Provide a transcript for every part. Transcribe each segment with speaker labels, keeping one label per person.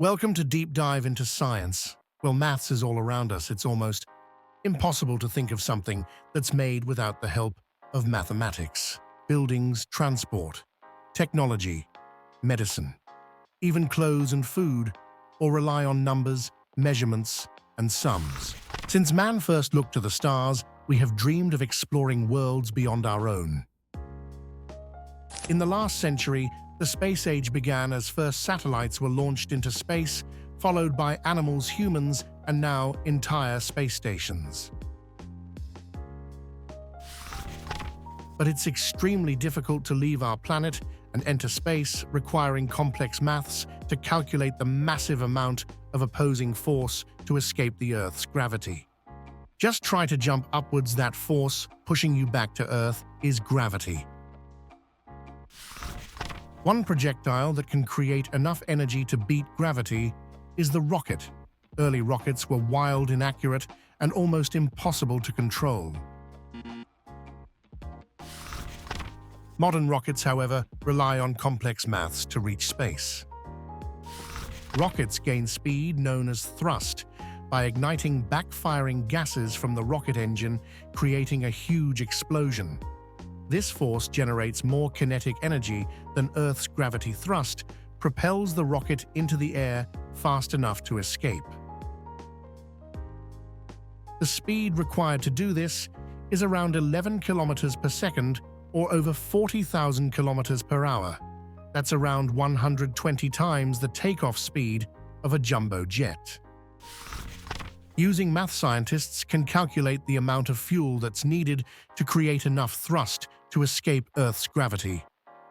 Speaker 1: Welcome to Deep Dive into Science. Well, maths is all around us. It's almost impossible to think of something that's made without the help of mathematics. Buildings, transport, technology, medicine, even clothes and food, all rely on numbers, measurements, and sums. Since man first looked to the stars, we have dreamed of exploring worlds beyond our own. In the last century, the space age began as first satellites were launched into space, followed by animals, humans, and now entire space stations. But it's extremely difficult to leave our planet and enter space, requiring complex maths to calculate the massive amount of opposing force to escape the Earth's gravity. Just try to jump upwards. That force pushing you back to Earth is gravity. One projectile that can create enough energy to beat gravity is the rocket. Early rockets were wild, inaccurate, and almost impossible to control. Modern rockets, however, rely on complex maths to reach space. Rockets gain speed known as thrust by igniting backfiring gases from the rocket engine, creating a huge explosion. This force generates more kinetic energy than Earth's gravity thrust, propels the rocket into the air fast enough to escape. The speed required to do this is around 11 kilometers per second or over 40,000 kilometers per hour. That's around 120 times the takeoff speed of a jumbo jet. Using math, scientists can calculate the amount of fuel that's needed to create enough thrust to escape Earth's gravity.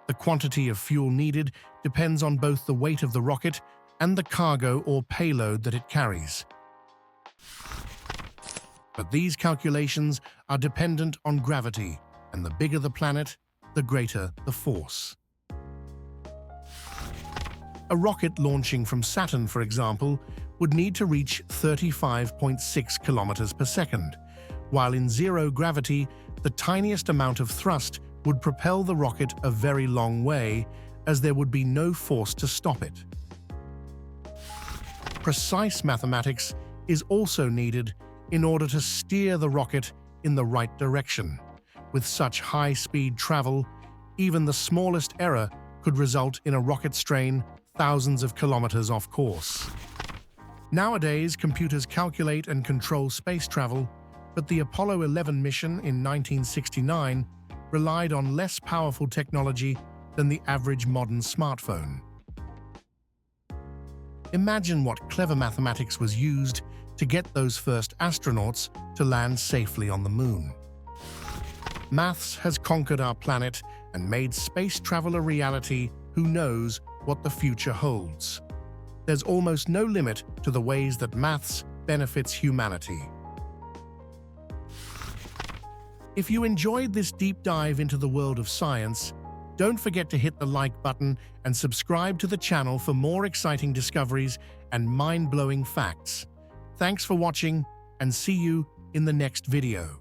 Speaker 1: The quantity of fuel needed depends on both the weight of the rocket and the cargo or payload that it carries. But these calculations are dependent on gravity, and the bigger the planet, the greater the force. A rocket launching from Saturn, for example, would need to reach 35.6 kilometers per second, while in zero gravity, the tiniest amount of thrust would propel the rocket a very long way, as there would be no force to stop it. Precise mathematics is also needed in order to steer the rocket in the right direction. With such high-speed travel, even the smallest error could result in a rocket strain thousands of kilometers off course. Nowadays, computers calculate and control space travel, but the Apollo 11 mission in 1969 relied on less powerful technology than the average modern smartphone. Imagine what clever mathematics was used to get those first astronauts to land safely on the moon. Maths has conquered our planet and made space travel a reality. Who knows what the future holds? There's almost no limit to the ways that maths benefits humanity. If you enjoyed this deep dive into the world of science, don't forget to hit the like button and subscribe to the channel for more exciting discoveries and mind-blowing facts. Thanks for watching, and see you in the next video.